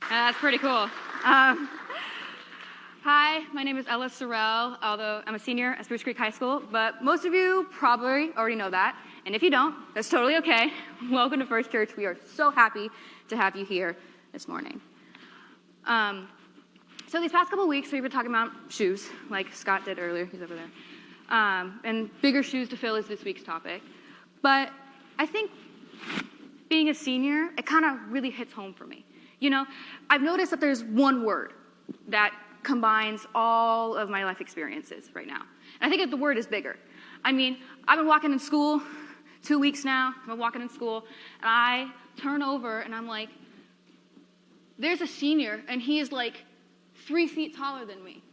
That's pretty cool. Hi, my name is Sorrell, although I'm a senior at Spruce Creek High School, but most of you probably already know that. And if you don't, that's totally okay. Welcome to First Church. We are so happy to have you here this morning. So these past couple of weeks, we've been talking about shoes, like Scott did earlier. He's over there. And bigger shoes to fill is this week's topic. But I think being a senior, it kind of really hits home for me. You know, I've noticed that there's one word that combines all of my life experiences right now. And I think that the word is bigger. I mean, I've been walking in school 2 weeks now. I've been walking in school, and I turn over, and I'm like, there's a senior, and he is like 3 feet taller than me.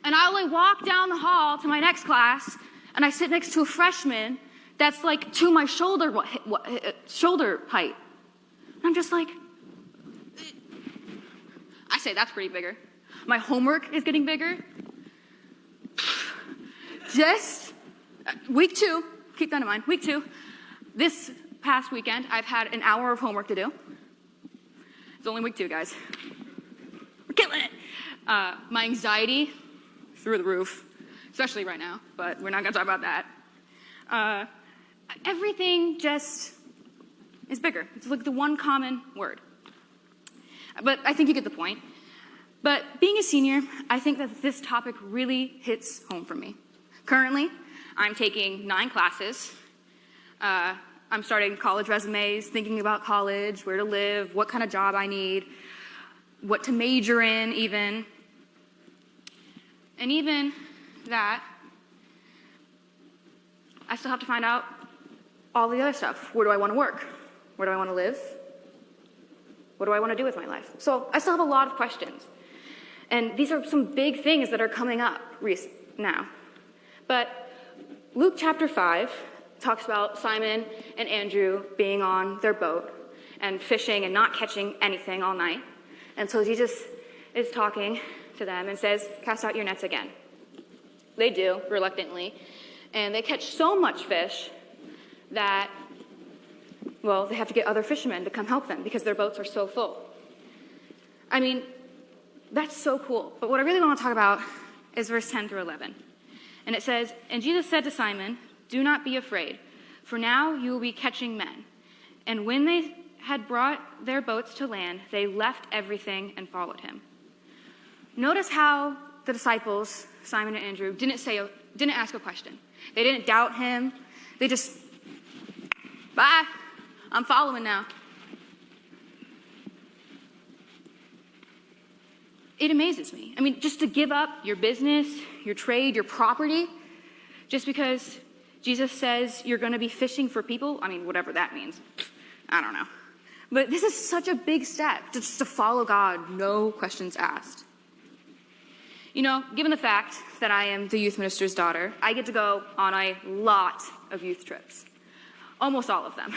And I only walk down the hall to my next class, and I sit next to a freshman that's like to my shoulder height. And I'm just like, I say that's pretty bigger. My homework is getting bigger. Just week 2, keep that in mind, week 2. This past weekend, I've had an hour of homework to do. It's only week 2, guys. We're killing it. My anxiety, through the roof, especially right now, but we're not going to talk about that. Everything just is bigger. It's like the one common word. But I think you get the point. But being a senior, I think that this topic really hits home for me. Currently, I'm taking 9 classes. I'm starting college resumes, thinking about college, where to live, what kind of job I need, what to major in even. And even that, I still have to find out all the other stuff. Where do I want to work? Where do I want to live? What do I want to do with my life? So I still have a lot of questions. And these are some big things that are coming up now. But Luke chapter 5 talks about Simon and Andrew being on their boat and fishing and not catching anything all night. And so Jesus is talking to them and says, cast out your nets again. They do, reluctantly. And they catch so much fish that, well, they have to get other fishermen to come help them because their boats are so full. I mean, that's so cool. But what I really want to talk about is verse 10 through 11. And it says, and Jesus said to Simon, do not be afraid, for now you will be catching men. And when they had brought their boats to land, they left everything and followed him. Notice how the disciples, Simon and Andrew, didn't ask a question. They didn't doubt him. They just, bye, I'm following now. It amazes me. I mean, just to give up your business, your trade, your property, just because Jesus says you're going to be fishing for people. I mean, whatever that means. I don't know. But this is such a big step, just to follow God, no questions asked. You know, given the fact that I am the youth minister's daughter, I get to go on a lot of youth trips. Almost all of them,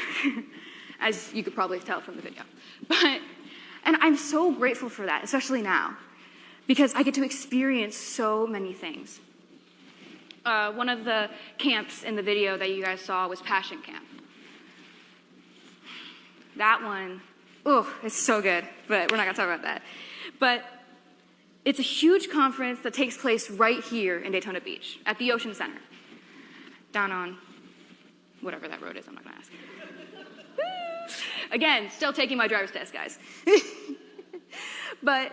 as you could probably tell from the video. And I'm so grateful for that, especially now, because I get to experience so many things. One of the camps in the video that you guys saw was Passion Camp. That one, it's so good, but we're not going to talk about that. But it's a huge conference that takes place right here in Daytona Beach at the Ocean Center, down on whatever that road is, I'm not going to ask. Again, still taking my driver's test, guys. But,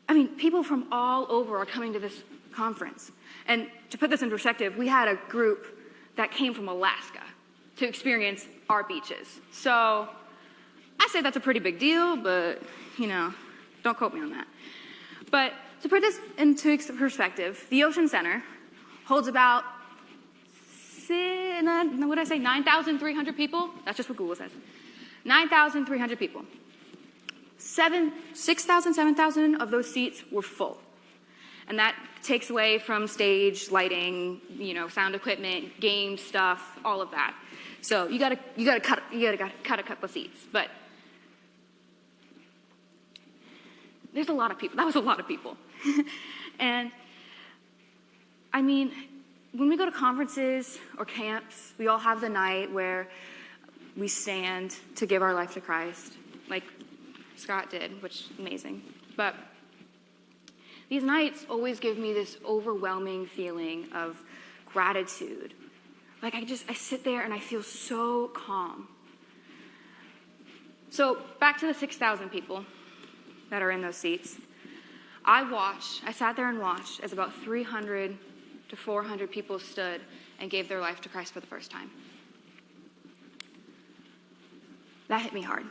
I mean, people from all over are coming to this conference. And to put this in perspective, we had a group that came from Alaska to experience our beaches. So I say that's a pretty big deal, but, you know, don't quote me on that. But to put this into perspective, the Ocean Center holds about, 9,300 people? That's just what Google says. 9,300 people. 6,000, 7,000 of those seats were full. And that takes away from stage, lighting, you know, sound equipment, game stuff, all of that. So you gotta cut a couple seats. But there's a lot of people. That was a lot of people. And I mean, when we go to conferences or camps, we all have the night where we stand to give our life to Christ. Like Scott did, which is amazing. But these nights always give me this overwhelming feeling of gratitude. Like I sit there and I feel so calm. So back to the 6,000 people that are in those seats. I sat there and watched as about 300 to 400 people stood and gave their life to Christ for the first time. That hit me hard.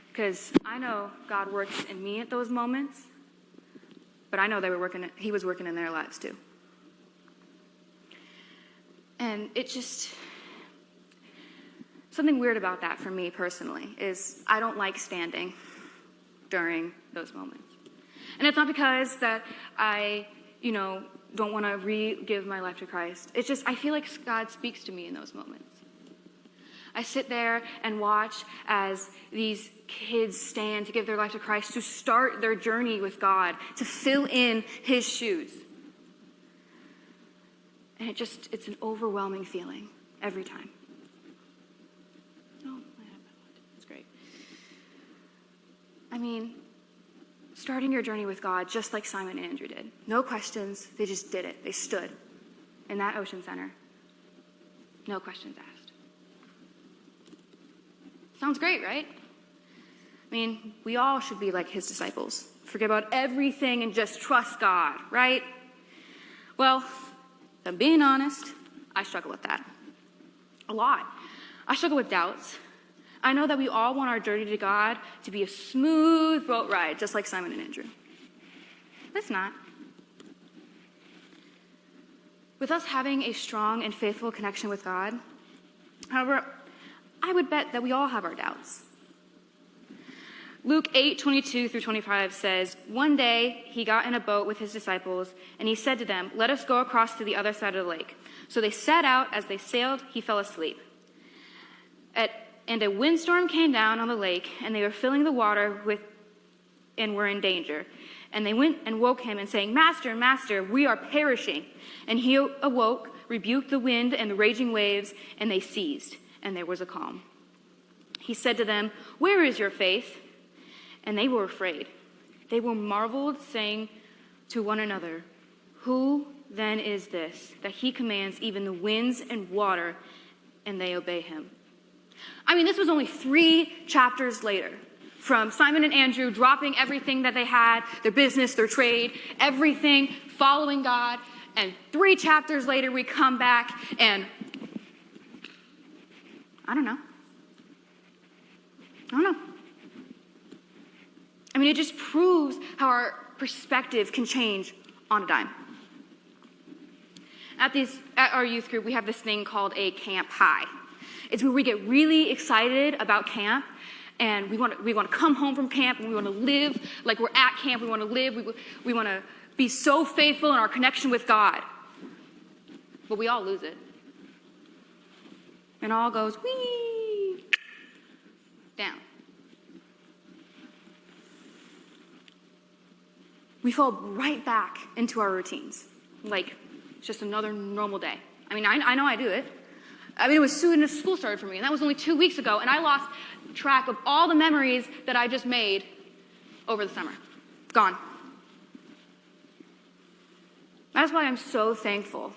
Because I know God works in me at those moments, but I know he was working in their lives too. And it just, something weird about that for me personally is I don't like standing during those moments. And it's not because that I, don't want to give my life to Christ. It's just I feel like God speaks to me in those moments. I sit there and watch as these kids stand to give their life to Christ, to start their journey with God, to fill in his shoes. And it's an overwhelming feeling every time. Oh, that's great. I mean, starting your journey with God just like Simon and Andrew did. No questions, they just did it. They stood in that ocean center. No questions asked. Sounds great, right? I mean, we all should be like his disciples. Forget about everything and just trust God, right? Well, if I'm being honest, I struggle with that. A lot. I struggle with doubts. I know that we all want our journey to God to be a smooth boat ride, just like Simon and Andrew. But it's not. With us having a strong and faithful connection with God, however, I would bet that we all have our doubts. Luke 8:22-25 says, "One day he got in a boat with his disciples, and he said to them, 'Let us go across to the other side of the lake.' So they set out. As they sailed, he fell asleep. And a windstorm came down on the lake, and they were filling the water and were in danger. And they went and woke him, and saying, 'Master, Master, we are perishing.' And he awoke, rebuked the wind and the raging waves, and they ceased, and there was a calm. He said to them, 'Where is your faith?' And they were afraid. They were marveled, saying to one another, 'Who then is this, that he commands even the winds and water, and they obey him?'" I mean, this was only 3 chapters later from Simon and Andrew dropping everything that they had, their business, their trade, everything, following God. And 3 chapters later, we come back and I don't know. I mean, it just proves how our perspective can change on a dime. At our youth group, we have this thing called a camp high. It's where we get really excited about camp, and we want to come home from camp, and we want to live like we're at camp. We want to live. We want to be so faithful in our connection with God. But we all lose it. And all goes, whee, down. We fall right back into our routines. Like, it's just another normal day. I mean, I know I do it. I mean, it was soon as school started for me, and that was only 2 weeks ago, and I lost track of all the memories that I just made over the summer. Gone. That's why I'm so thankful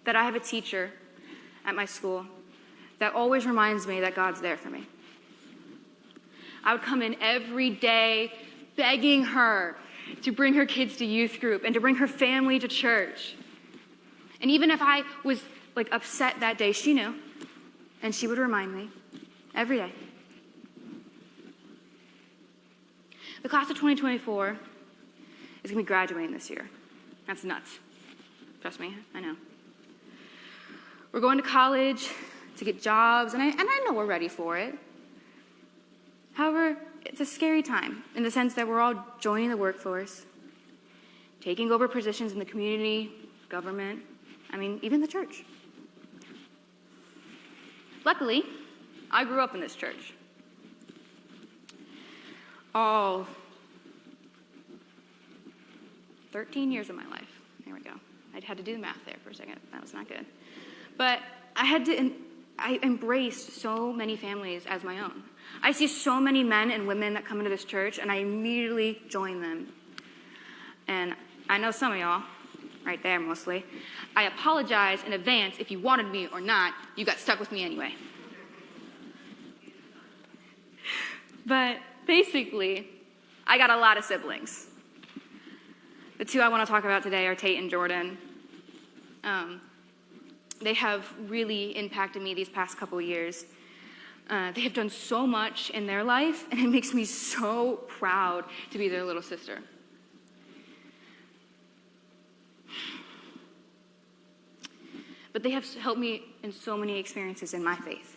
that I have a teacher at my school that always reminds me that God's there for me. I would come in every day begging her to bring her kids to youth group and to bring her family to church. And even if I was upset that day, she knew, and she would remind me every day. The class of 2024 is going to be graduating this year. That's nuts. Trust me, I know. We're going to college to get jobs, and I know we're ready for it. However, it's a scary time in the sense that we're all joining the workforce, taking over positions in the community, government, even the church. Luckily, I grew up in this church. All 13 years of my life. There we go. I had to do the math there for a second. That was not good. But I embraced so many families as my own. I see so many men and women that come into this church, and I immediately join them. And I know some of y'all, right there mostly. I apologize in advance if you wanted me or not. You got stuck with me anyway. But basically, I got a lot of siblings. The two I want to talk about today are Tate and Jordan. They have really impacted me these past couple years. They have done so much in their life, and it makes me so proud to be their little sister. But they have helped me in so many experiences in my faith.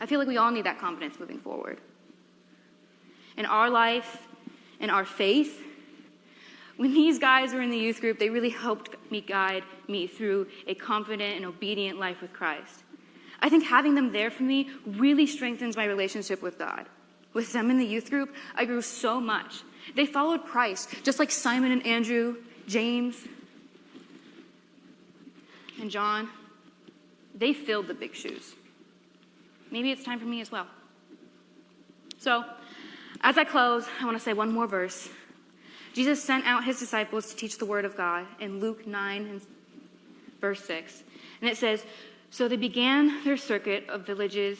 I feel like we all need that confidence moving forward. In our life, in our faith, when these guys were in the youth group, they really helped me guide me through a confident and obedient life with Christ. I think having them there for me really strengthens my relationship with God. With them in the youth group, I grew so much. They followed Christ, just like Simon and Andrew, James, and John. They filled the big shoes. Maybe it's time for me as well. So, as I close, I want to say one more verse. Jesus sent out his disciples to teach the word of God in Luke 9 and verse 6. And it says, "So they began their circuit of villages,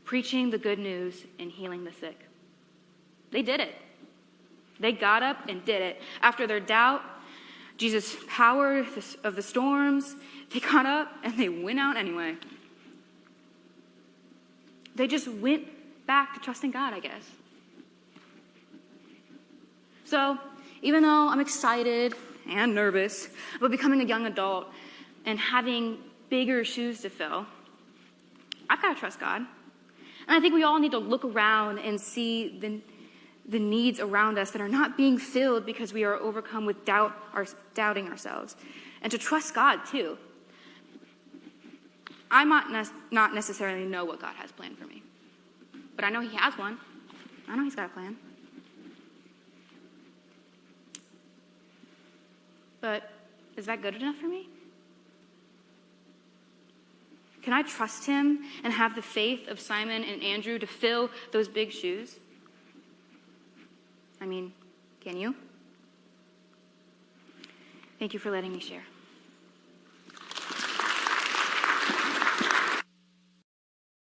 preaching the good news and healing the sick." They did it. They got up and did it. After their doubt, Jesus' power of the storms, they got up and they went out anyway. They just went back to trusting God, I guess. So, even though I'm excited and nervous about becoming a young adult and having bigger shoes to fill, I've got to trust God. And I think we all need to look around and see the needs around us that are not being filled because we are overcome with doubting ourselves. And to trust God, too. I might not necessarily know what God has planned for me, but I know he has one. I know he's got a plan. But is that good enough for me? Can I trust him and have the faith of Simon and Andrew to fill those big shoes? I mean, can you? Thank you for letting me share.